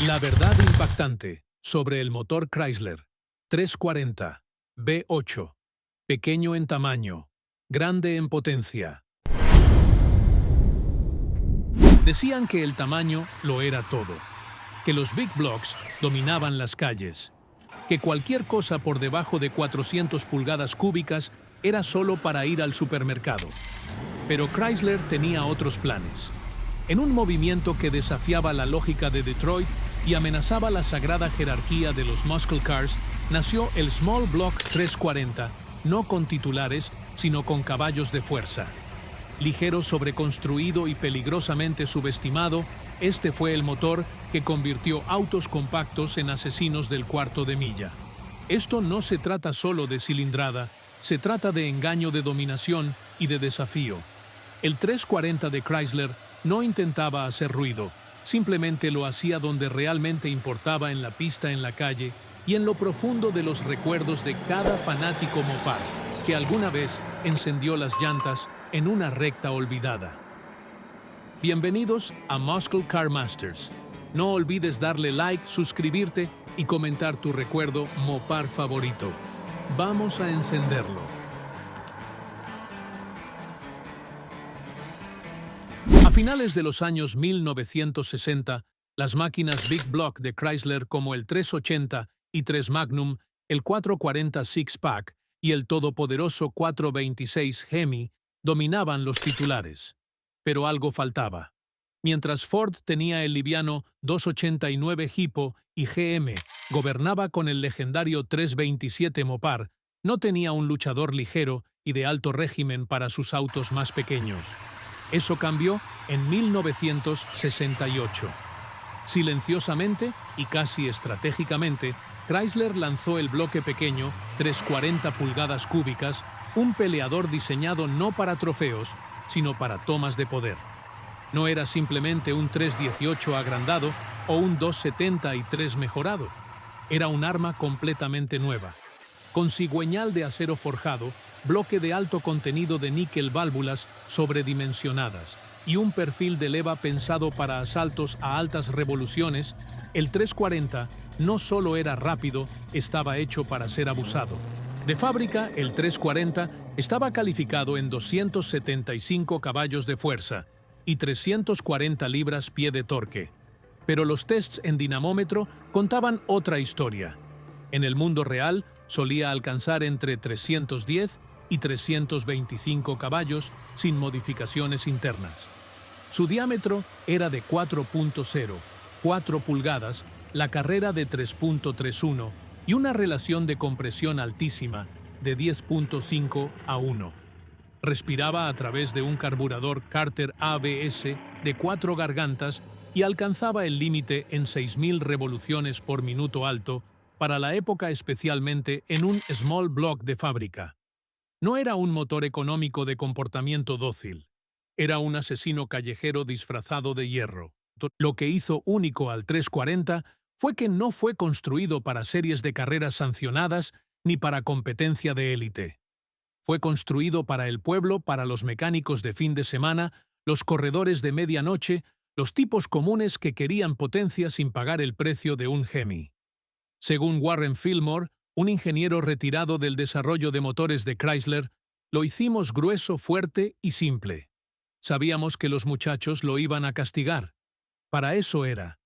La verdad impactante sobre el motor Chrysler 340 V8, pequeño en tamaño, grande en potencia. Decían que el tamaño lo era todo, que los Big Blocks dominaban las calles, que cualquier cosa por debajo de 400 pulgadas cúbicas era solo para ir al supermercado. Pero Chrysler tenía otros planes. En un movimiento que desafiaba la lógica de Detroit y amenazaba la sagrada jerarquía de los muscle cars, nació el Small Block 340, no con titulares, sino con caballos de fuerza. Ligero, sobreconstruido y peligrosamente subestimado, este fue el motor que convirtió autos compactos en asesinos del cuarto de milla. Esto no se trata solo de cilindrada, se trata de engaño, de dominación y de desafío. El 340 de Chrysler no intentaba hacer ruido, simplemente lo hacía donde realmente importaba, en la pista, en la calle y en lo profundo de los recuerdos de cada fanático Mopar que alguna vez encendió las llantas en una recta olvidada. Bienvenidos a Muscle Car Masters. No olvides darle like, suscribirte y comentar tu recuerdo Mopar favorito. Vamos a encenderlo. A finales de los años 1960, las máquinas Big Block de Chrysler como el 380 y 3 Magnum, el 440 Six-Pack y el todopoderoso 426 Hemi dominaban los titulares. Pero algo faltaba. Mientras Ford tenía el liviano 289 Hippo y GM gobernaba con el legendario 327 Mopar, no tenía un luchador ligero y de alto régimen para sus autos más pequeños. Eso cambió en 1968. Silenciosamente y casi estratégicamente, Chrysler lanzó el bloque pequeño, 340 pulgadas cúbicas, un peleador diseñado no para trofeos, sino para tomas de poder. No era simplemente un 318 agrandado o un 273 mejorado. Era un arma completamente nueva. Con cigüeñal de acero forjado, bloque de alto contenido de níquel, válvulas sobredimensionadas y un perfil de leva pensado para asaltos a altas revoluciones, el 340 no solo era rápido, estaba hecho para ser abusado. De fábrica, el 340 estaba calificado en 275 caballos de fuerza y 340 libras-pie de torque. Pero los tests en dinamómetro contaban otra historia. En el mundo real, solía alcanzar entre 310 y 325 caballos sin modificaciones internas. Su diámetro era de 4.04 pulgadas, la carrera de 3.31 y una relación de compresión altísima de 10.5 a 1. Respiraba a través de un carburador Carter ABS de 4 gargantas y alcanzaba el límite en 6.000 revoluciones por minuto alto, para la época, especialmente en un small block de fábrica. No era un motor económico de comportamiento dócil. Era un asesino callejero disfrazado de hierro. Lo que hizo único al 340 fue que no fue construido para series de carreras sancionadas ni para competencia de élite. Fue construido para el pueblo, para los mecánicos de fin de semana, los corredores de medianoche, los tipos comunes que querían potencia sin pagar el precio de un Hemi. Según Warren Fillmore, un ingeniero retirado del desarrollo de motores de Chrysler, lo hicimos grueso, fuerte y simple. Sabíamos que los muchachos lo iban a castigar. Para eso era.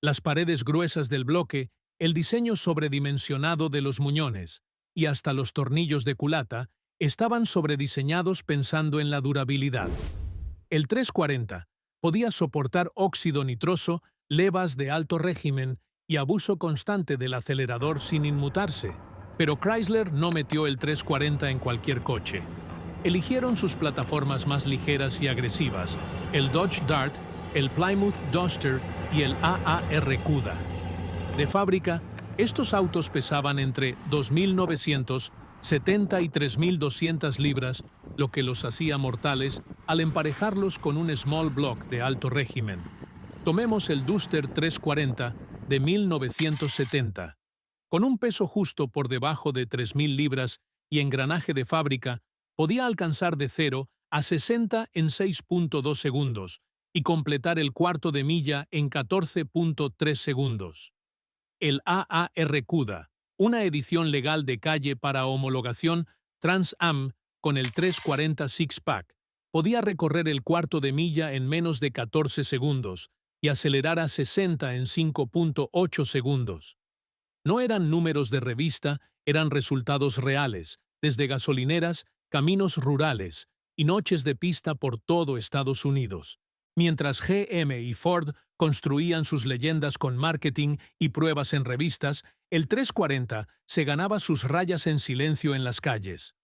Las paredes gruesas del bloque, el diseño sobredimensionado de los muñones y hasta los tornillos de culata estaban sobrediseñados pensando en la durabilidad. El 340 podía soportar óxido nitroso, levas de alto régimen y abuso constante del acelerador sin inmutarse, pero Chrysler no metió el 340 en cualquier coche. Eligieron sus plataformas más ligeras y agresivas, el Dodge Dart, el Plymouth Duster y el AAR Cuda. De fábrica, estos autos pesaban entre 2.970 y 3.200 libras, lo que los hacía mortales al emparejarlos con un small block de alto régimen. Tomemos el Duster 340 de 1970. Con un peso justo por debajo de 3.000 libras y engranaje de fábrica, podía alcanzar de 0 a 60 en 6.2 segundos y completar el cuarto de milla en 14.3 segundos. El AAR CUDA, una edición legal de calle para homologación Trans Am con el 340 Six-Pack, podía recorrer el cuarto de milla en menos de 14 segundos y acelerar a 60 en 5.8 segundos. No eran números de revista, eran resultados reales, desde gasolineras, caminos rurales y noches de pista por todo Estados Unidos. Mientras GM y Ford construían sus leyendas con marketing y pruebas en revistas, el 340 se ganaba sus rayas en silencio en las calles.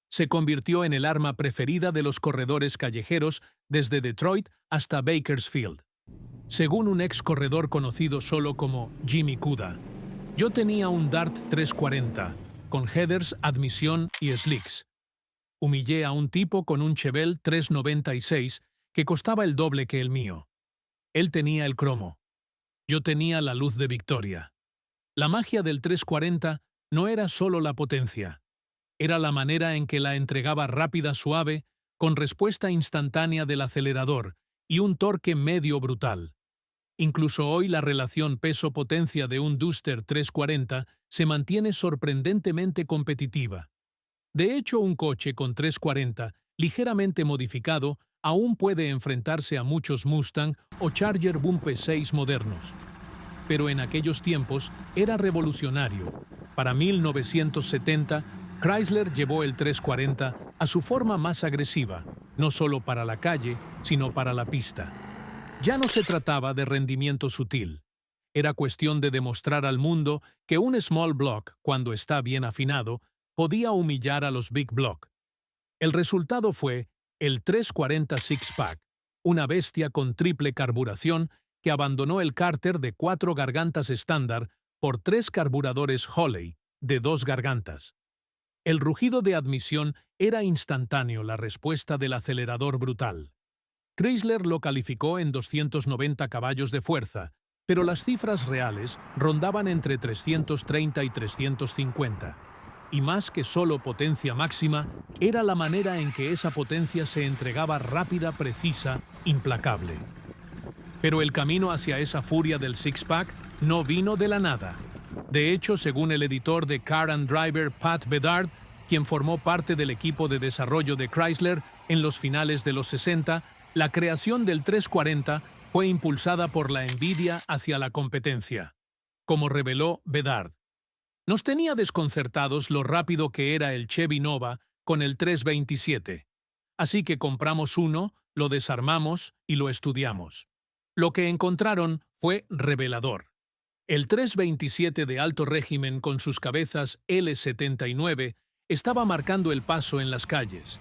Se convirtió en el arma preferida de los corredores callejeros desde Detroit hasta Bakersfield. Según un ex corredor conocido solo como Jimmy Cuda, yo tenía un Dart 340, con headers, admisión y slicks. Humillé a un tipo con un Chevelle 396 que costaba el doble que el mío. Él tenía el cromo. Yo tenía la luz de victoria. La magia del 340 no era solo la potencia. Era la manera en que la entregaba rápida, suave, con respuesta instantánea del acelerador y un torque medio brutal. Incluso hoy la relación peso-potencia de un Duster 340 se mantiene sorprendentemente competitiva. De hecho, un coche con 340, ligeramente modificado, aún puede enfrentarse a muchos Mustang o Charger Bump 6 modernos. Pero en aquellos tiempos era revolucionario. Para 1970, Chrysler llevó el 340 a su forma más agresiva, no solo para la calle, sino para la pista. Ya no se trataba de rendimiento sutil. Era cuestión de demostrar al mundo que un small block, cuando está bien afinado, podía humillar a los big block. El resultado fue el 340 Six-Pack, una bestia con triple carburación que abandonó el cárter de 4 gargantas estándar por 3 carburadores Holley de 2 gargantas. El rugido de admisión era instantáneo, la respuesta del acelerador brutal. Chrysler lo calificó en 290 caballos de fuerza, pero las cifras reales rondaban entre 330 y 350. Y más que solo potencia máxima, era la manera en que esa potencia se entregaba rápida, precisa, implacable. Pero el camino hacia esa furia del Six-Pack no vino de la nada. De hecho, según el editor de Car and Driver Pat Bedard, quien formó parte del equipo de desarrollo de Chrysler en los finales de los 60, la creación del 340 fue impulsada por la envidia hacia la competencia. Como reveló Bedard, nos tenía desconcertados lo rápido que era el Chevy Nova con el 327. Así que compramos uno, lo desarmamos y lo estudiamos. Lo que encontraron fue revelador. El 327 de alto régimen con sus cabezas L79 estaba marcando el paso en las calles.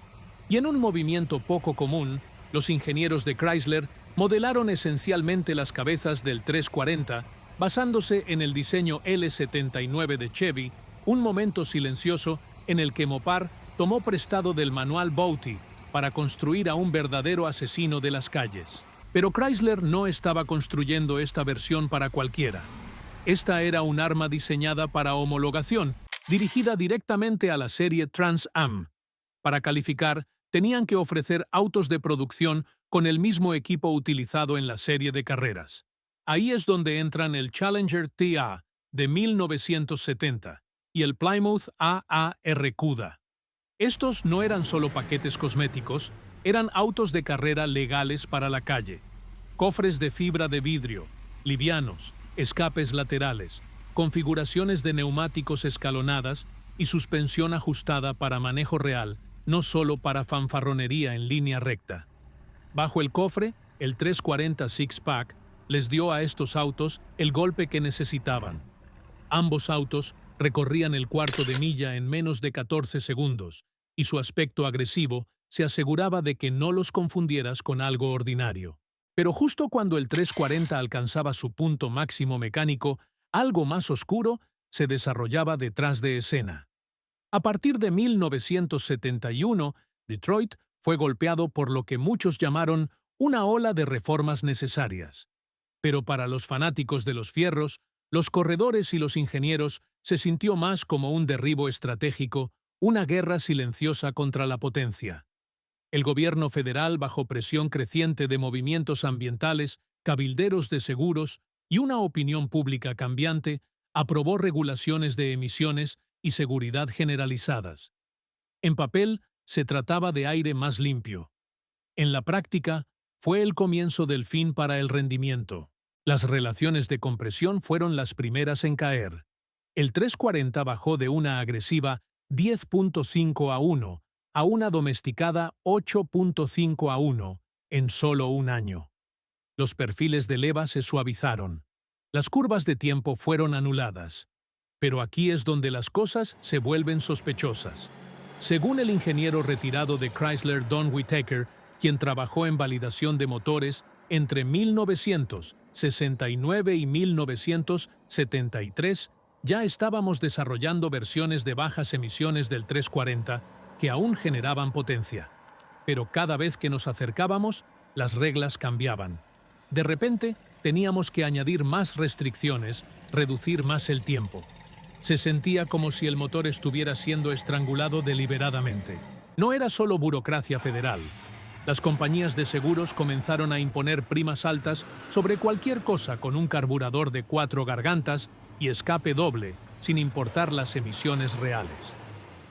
Y en un movimiento poco común, los ingenieros de Chrysler modelaron esencialmente las cabezas del 340 basándose en el diseño L79 de Chevy, un momento silencioso en el que Mopar tomó prestado del manual Bouty para construir a un verdadero asesino de las calles. Pero Chrysler no estaba construyendo esta versión para cualquiera. Esta era un arma diseñada para homologación, dirigida directamente a la serie Trans Am. Para calificar, tenían que ofrecer autos de producción con el mismo equipo utilizado en la serie de carreras. Ahí es donde entran el Challenger TA de 1970 y el Plymouth AAR CUDA. Estos no eran solo paquetes cosméticos, eran autos de carrera legales para la calle. Cofres de fibra de vidrio, livianos, escapes laterales, configuraciones de neumáticos escalonadas y suspensión ajustada para manejo real, no solo para fanfarronería en línea recta. Bajo el cofre, el 340 Six-Pack les dio a estos autos el golpe que necesitaban. Ambos autos recorrían el cuarto de milla en menos de 14 segundos, y su aspecto agresivo se aseguraba de que no los confundieras con algo ordinario. Pero justo cuando el 340 alcanzaba su punto máximo mecánico, algo más oscuro se desarrollaba detrás de escena. A partir de 1971, Detroit fue golpeado por lo que muchos llamaron una ola de reformas necesarias. Pero para los fanáticos de los fierros, los corredores y los ingenieros se sintió más como un derribo estratégico, una guerra silenciosa contra la potencia. El gobierno federal, bajo presión creciente de movimientos ambientales, cabilderos de seguros y una opinión pública cambiante, aprobó regulaciones de emisiones y seguridad generalizadas. En papel, se trataba de aire más limpio. En la práctica, fue el comienzo del fin para el rendimiento. Las relaciones de compresión fueron las primeras en caer. El 340 bajó de una agresiva 10.5:1 a una domesticada 8.5:1 en solo un año. Los perfiles de leva se suavizaron. Las curvas de tiempo fueron anuladas. Pero aquí es donde las cosas se vuelven sospechosas. Según el ingeniero retirado de Chrysler Don Whitaker, quien trabajó en validación de motores entre 1969 y 1973, ya estábamos desarrollando versiones de bajas emisiones del 340 que aún generaban potencia. Pero cada vez que nos acercábamos, las reglas cambiaban. De repente, teníamos que añadir más restricciones, reducir más el tiempo. Se sentía como si el motor estuviera siendo estrangulado deliberadamente. No era solo burocracia federal. Las compañías de seguros comenzaron a imponer primas altas sobre cualquier cosa con un carburador de 4 gargantas y escape doble, sin importar las emisiones reales.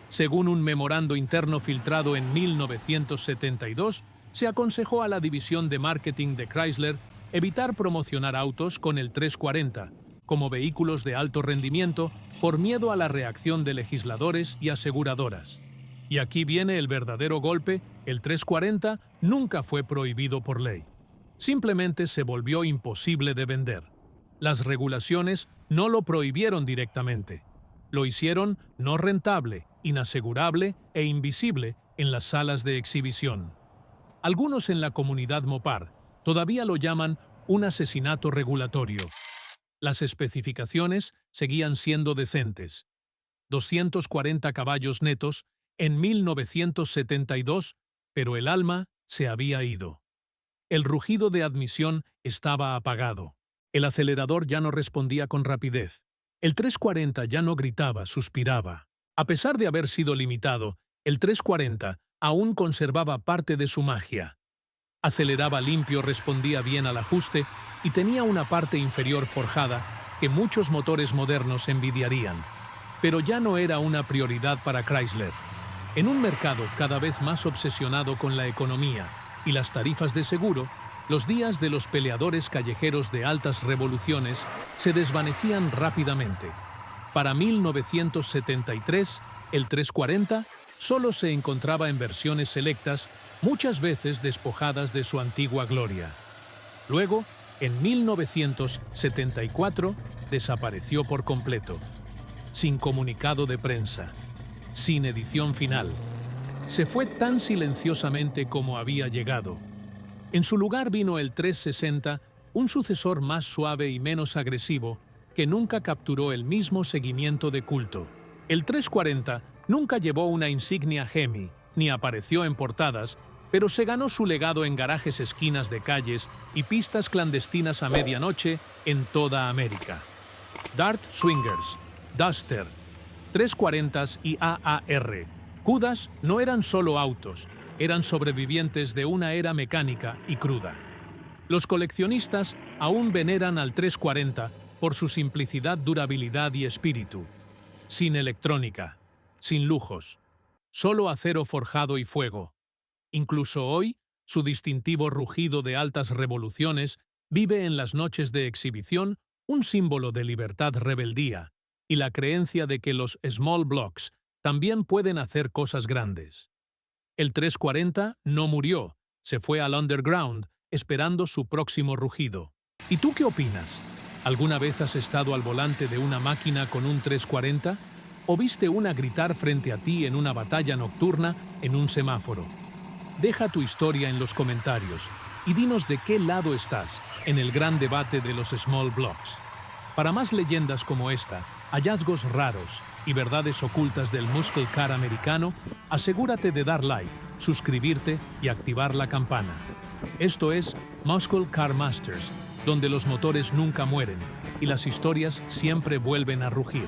Según un memorando interno filtrado en 1972, se aconsejó a la división de marketing de Chrysler evitar promocionar autos con el 340 como vehículos de alto rendimiento por miedo a la reacción de legisladores y aseguradoras. Y aquí viene el verdadero golpe: el 340 nunca fue prohibido por ley. Simplemente se volvió imposible de vender. Las regulaciones no lo prohibieron directamente. Lo hicieron no rentable, inasegurable e invisible en las salas de exhibición. Algunos en la comunidad Mopar todavía lo llaman un asesinato regulatorio. Las especificaciones seguían siendo decentes. 240 caballos netos en 1972, pero el alma se había ido. El rugido de admisión estaba apagado. El acelerador ya no respondía con rapidez. El 340 ya no gritaba, suspiraba. A pesar de haber sido limitado, el 340 aún conservaba parte de su magia. Aceleraba limpio, respondía bien al ajuste y tenía una parte inferior forjada que muchos motores modernos envidiarían. Pero ya no era una prioridad para Chrysler. En un mercado cada vez más obsesionado con la economía y las tarifas de seguro, los días de los peleadores callejeros de altas revoluciones se desvanecían rápidamente. Para 1973, el 340 solo se encontraba en versiones selectas, muchas veces despojadas de su antigua gloria. Luego, en 1974, desapareció por completo, sin comunicado de prensa, sin edición final. Se fue tan silenciosamente como había llegado. En su lugar vino el 360, un sucesor más suave y menos agresivo, que nunca capturó el mismo seguimiento de culto. El 340 nunca llevó una insignia Hemi, ni apareció en portadas, pero se ganó su legado en garajes, esquinas de calles y pistas clandestinas a medianoche en toda América. Dart Swingers, Duster, 340s y AAR, Judas no eran solo autos, eran sobrevivientes de una era mecánica y cruda. Los coleccionistas aún veneran al 340 por su simplicidad, durabilidad y espíritu. Sin electrónica, sin lujos, solo acero forjado y fuego. Incluso hoy, su distintivo rugido de altas revoluciones vive en las noches de exhibición, un símbolo de libertad, rebeldía y la creencia de que los small blocks también pueden hacer cosas grandes. El 340 no murió, se fue al underground esperando su próximo rugido. ¿Y tú qué opinas? ¿Alguna vez has estado al volante de una máquina con un 340? ¿O viste una gritar frente a ti en una batalla nocturna en un semáforo? Deja tu historia en los comentarios y dinos de qué lado estás en el gran debate de los small blocks. Para más leyendas como esta, hallazgos raros y verdades ocultas del muscle car americano, asegúrate de dar like, suscribirte y activar la campana. Esto es Muscle Car Masters, donde los motores nunca mueren y las historias siempre vuelven a rugir.